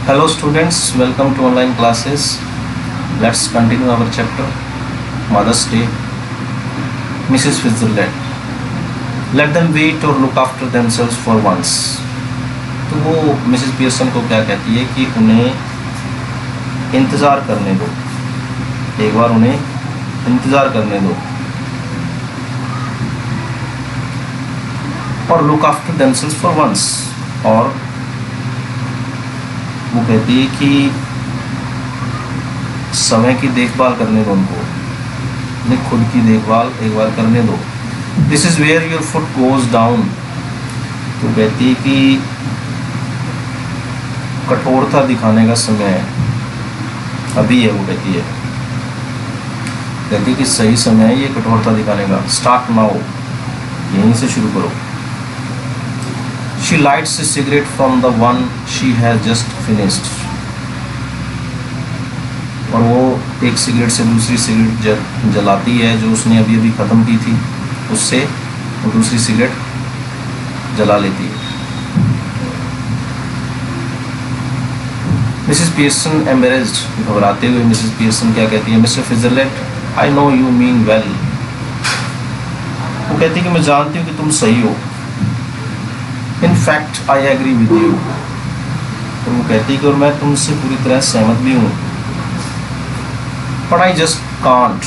Hello students, welcome to online classes. Let's continue our chapter Mother's Day. Mrs. Fitzgerald. Let them wait or look after themselves for once. तो वो Mrs Pearson को क्या कहती है कि उन्हें इंतज़ार करने दो, एक बार उन्हें इंतज़ार करने दो और look after themselves for once. और वो कहती है कि समय की देखभाल करने दो उनको, अपनी खुद की देखभाल एक बार करने दो। This is where your foot goes down. तो कहती है कि कठोरता दिखाने का समय है, अभी है। वो कहती है कि सही समय है ये कठोरता दिखाने का। स्टार्ट नाउ, यहीं से शुरू करो। She lights a cigarette from the one she has just finished. और वो एक सिगरेट से दूसरी सिगरेट जलाती है जो उसने अभी अभी ख़त्म की थी, उससे वो दूसरी सिगरेट जला लेती है। मिसेस पियर्सन एम्बेरेस्ड, घबराते हुए मिसेस पियर्सन क्या कहती है, mister Fitzgerald, I know you mean well. वो कहती है कि मैं जानती हूँ कि तुम सही हो। In fact I agree with you. तो वो कहती है कि और मैं तुमसे पूरी तरह सहमत भी हूँ। But I just can't.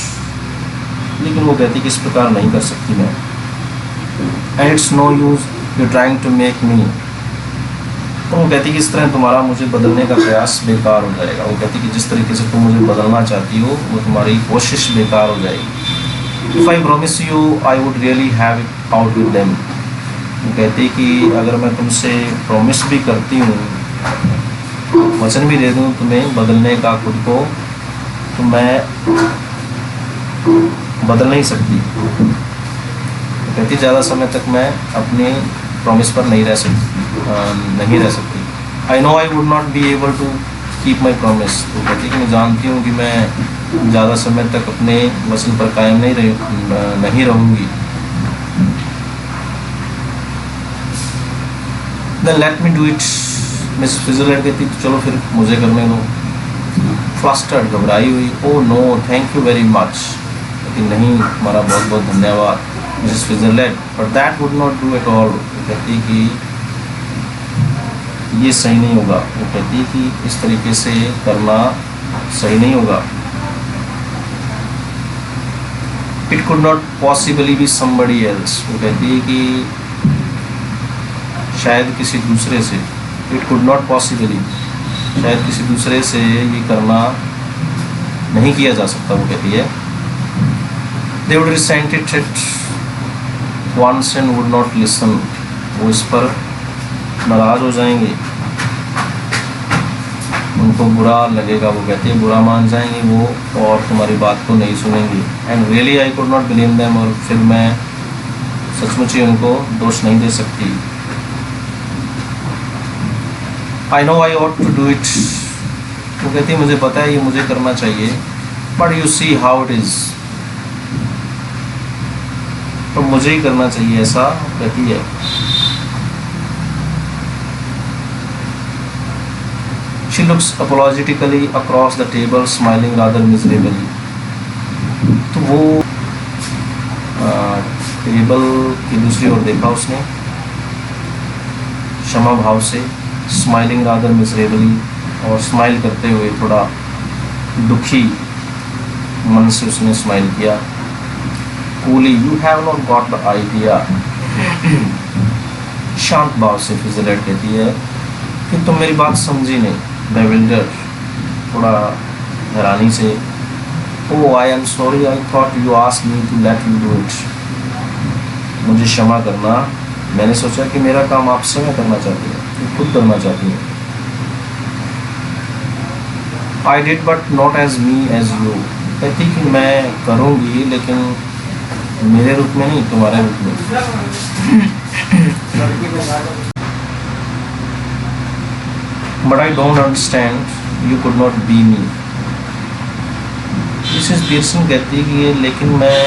लेकिन वो कहती है कि इस प्रकार नहीं कर सकती मैं। And it's no use you trying to make me. तो वो कहती है कि इस तरह तुम्हारा मुझे बदलने का प्रयास बेकार हो जाएगा। वो कहती है कि जिस तरीके से तुम मुझे बदलना चाहती हो वो तुम्हारी कोशिश बेकार हो जाएगी। If I promise you I would really have it out with them. वो कहती है कि अगर मैं तुमसे प्रॉमिस भी करती हूँ, वचन भी दे दूँ तुम्हें बदलने का खुद को, तो मैं बदल नहीं सकती। वो कहती ज़्यादा समय तक मैं अपनी प्रॉमिस पर नहीं रह सकती। I know I would not be able to keep my promise. तो कहती है कि मैं जानती हूँ कि मैं ज़्यादा समय तक अपने वचन पर कायम नहीं रहूँगी। Then let me do it। Miss Fitzgerald कहती तो चलो फिर मुझे करने दो। फ्लस्टर्ड, घबराई हुई, oh no thank you very much. लेकिन नहीं, हमारा बहुत बहुत धन्यवाद Mrs Fitzgerald. But that would not do at all. वो कहती कि ये सही नहीं होगा। वो कहती कि इस तरीके से करना सही नहीं होगा। It could not possibly be somebody else. वो कहती है कि शायद किसी दूसरे से, इट कुड नॉट पॉसिबली, शायद किसी दूसरे से ये करना नहीं किया जा सकता। वो कहती है they would resent it once and would not listen. वो इस पर नाराज़ हो जाएंगे, उनको बुरा लगेगा। वो कहती है बुरा मान जाएंगे वो और तुम्हारी बात को नहीं सुनेंगी। And really I could not blame them. और फिर मैं सचमुच ही उनको दोष नहीं दे सकती। I know I ought to do it. वो कहती है मुझे पता है ये मुझे करना चाहिए। But you see how it is. तो मुझे ही करना चाहिए ऐसा कहती है। She looks apologetically across the table, smiling rather miserably। तो वो टेबल की दूसरी ओर देखा उसने क्षमा भाव से, स्माइलिंग रादर मिजरेबली, और स्माइल करते हुए थोड़ा दुखी मन से उसने स्माइल किया। Coolie, you have not got the idea. शांत भाव से फिट्जरलैंड कहती है कि तुम मेरी बात समझी नहीं। बेविल्डर, थोड़ा हैरानी से, oh I am sorry, I thought you asked me to let you do it. मुझे क्षमा करना, मैंने सोचा कि मेरा काम आपसे मैं करना चाहती हूँ, खुद करना चाहती हूँ। I did but not as me as you. कहती कि मैं करूँगी लेकिन मेरे रूप में नहीं, तुम्हारे रूप में। But I don't understand you could not be me. Mrs Pearson कहती है कि लेकिन मैं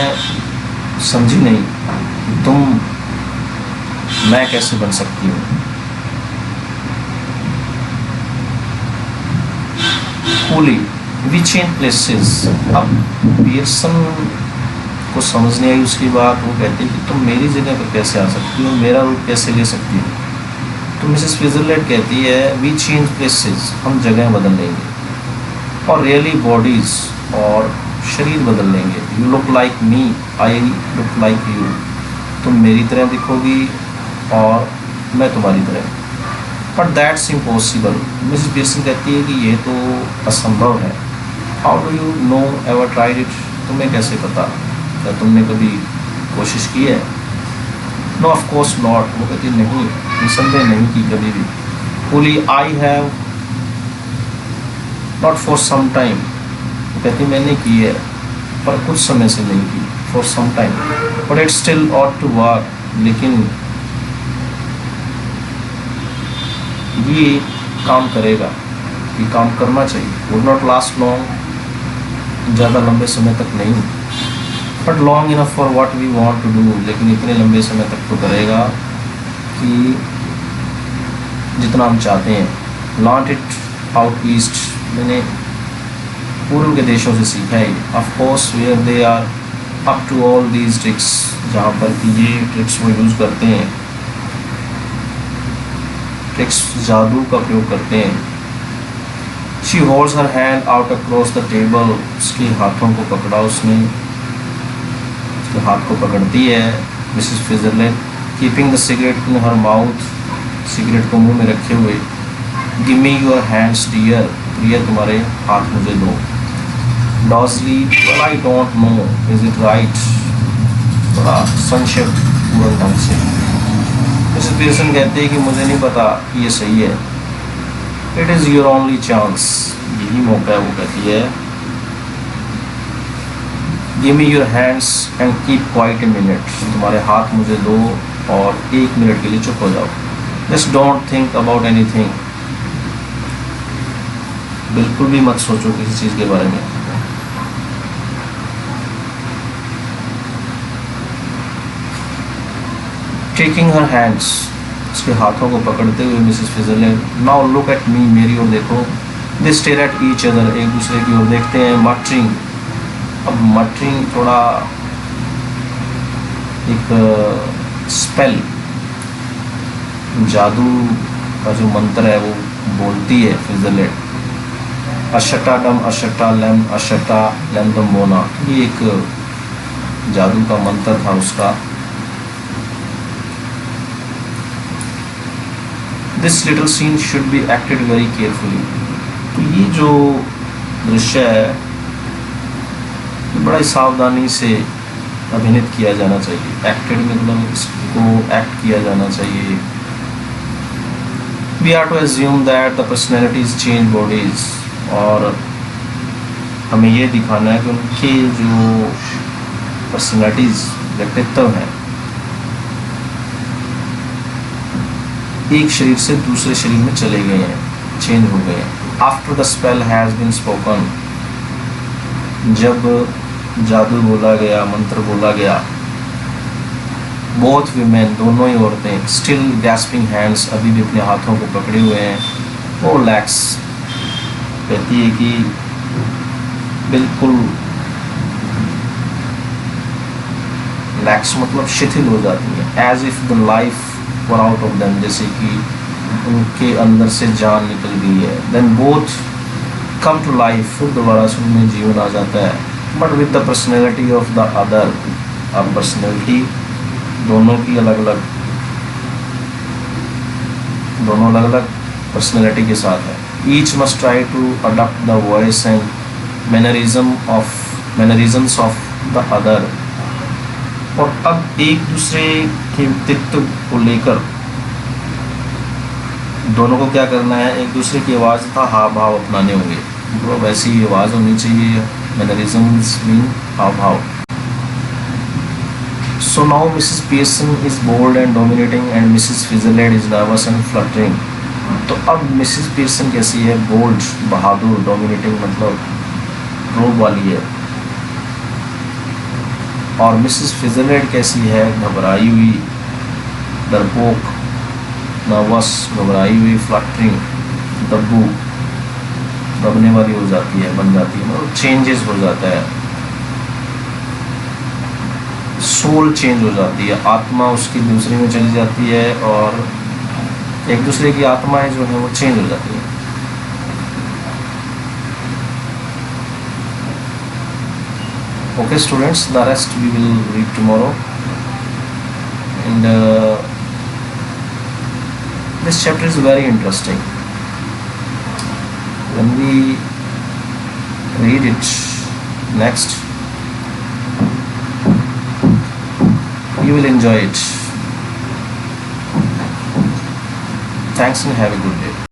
समझी नहीं, तुम मैं कैसे बन सकती हूँ। Coolly we change places. अब पियर्सन को समझ नहीं आई उसकी बात। वो कहती है कि तुम मेरी जगह पर कैसे आ सकती हो, मेरा रूट कैसे ले सकती हो। तो मिसेस स्विट्जरलैंड कहती है वी चेंज प्लेसेस, हम जगह बदल लेंगे, और रियली बॉडीज, और शरीर बदल लेंगे। You look like me, I look like you, तुम मेरी तरह दिखोगी और मैं तुम्हारी तरह। But that's impossible. Mrs Pearson कहती है कि ये तो असंभव है। How do you know, ever tried it, तुम्हें कैसे पता, क्या तुमने कभी कोशिश की है। नो ऑफ कोर्स नॉट, वो कहती नहीं, निसंदेह नहीं की कभी भी। Coolly I have not for some time, वो कहती मैंने की है पर कुछ समय से नहीं की, for some time, but it still ought to work, लेकिन ये काम करेगा, ये काम करना चाहिए। वुड नॉट लास्ट लॉन्ग, ज़्यादा लंबे समय तक नहीं, but long enough for what we want to do, लेकिन इतने लंबे समय तक तो करेगा कि जितना हम चाहते हैं। लॉन्ट इट आउट ईस्ट, मैंने पूर्व के देशों से सीखा है। Of course where they are up to all these tricks, जहाँ पर कि ये ट्रिक्स वो यूज़ करते हैं, ट्रिक्स जादू का प्रयोग करते हैं। She holds her hand out across the table, उसके हाथों को पकड़ा उसने, उसके हाथ को पकड़ती है Mrs Fitzgerald, keeping the cigarette in her mouth, cigarette को मुंह में रखे हुए। Give me your hands dear, प्रिय तुम्हारे हाथ मुझे दो। Dodgily well I don't know, is it right, बड़ा संक्षिप्त पूर्ण ढंग से मिसेस पियर्सन कहते हैं कि मुझे नहीं पता कि ये सही है। It is your only chance, यही मौका है, वो कहती है। Give me your hands and keep quite a minute, तुम्हारे हाथ मुझे दो और 1 मिनट के लिए चुप हो जाओ। Just don't think about anything, बिल्कुल भी मत सोचो किसी चीज़ के बारे में। टेकिंग हर हैंड्स, उसके हाथों को पकड़ते हुए Mrs Switzerland, now look at me, मेरी ओर देखो। दे स्टेयर एट ईच अदर, एक दूसरे की ओर देखते हैं। मटरिंग, अब मटरिंग थोड़ा एक स्पेल, जादू का जो मंत्र है वो बोलती है स्विट्जरलैंड। अशटा डम अशटा लैम अशटा लैम दम बोना, ये एक जादू का मंत्र था उसका। This little scene should be acted very carefully, तो ये जो दृश्य है बड़ा ही सावधानी से अभिनीत किया जाना चाहिए। एक्टेड मतलब इसको एक्ट किया जाना चाहिए। We are to assume that the personalities change bodies, और हमें ये दिखाना है कि उनके जो पर्सनैलिटीज, व्यक्तित्व हैं, एक शरीर से दूसरे शरीर में चले गए हैं, चेंज हो गए हैं। After the spell has been spoken, जब जादू बोला गया, मंत्र बोला गया, बोथ वीमेन, दोनों ही औरतें, स्टिल गैस्पिंग हैंड्स, अभी भी अपने हाथों को पकड़े हुए हैं। वो लैक्स, कहती है कि बिल्कुल लैक्स मतलब शिथिल हो जाती है। As if the life were out of them, जैसे कि उनके अंदर से जान निकल गई है। Then both come to life, फिर दोबारा से उनमें जीवन आ जाता है। But with the personality of the other, अब पर्सनैलिटी दोनों की अलग अलग, दोनों अलग अलग पर्सनैलिटी के साथ है। Each must try to adopt the voice and mannerisms of the other, और अब एक दूसरे के व्यक्तित्व को लेकर दोनों को क्या करना है, एक दूसरे की आवाज़ तथा हाव भाव अपनाने होंगे। तो वैसी आवाज़ होनी चाहिए, मैनरिज्म्स मीन हाव भाव। So now Mrs Pearson is bold and dominating and Mrs Switzerland is nervous and fluttering. तो अब मिसेस पियर्सन कैसी है, बोल्ड, बहादुर, डोमिनेटिंग मतलब रोब वाली है, और मिसेस स्विट्जरलैंड कैसी है, घबराई हुई, डरपोक, नर्वस, घबराई हुई, फ्लटरिंग, दब्बू, दबने वाली हो जाती है, बन जाती है, मतलब चेंजेस हो जाता है, सोल चेंज हो जाती है, आत्मा उसकी दूसरी में चली जाती है और एक दूसरे की आत्माएं जो है वो चेंज हो जाती है. Okay students, the rest we will read tomorrow, and this chapter is very interesting. When we read it next, you will enjoy it. Thanks and have a good day.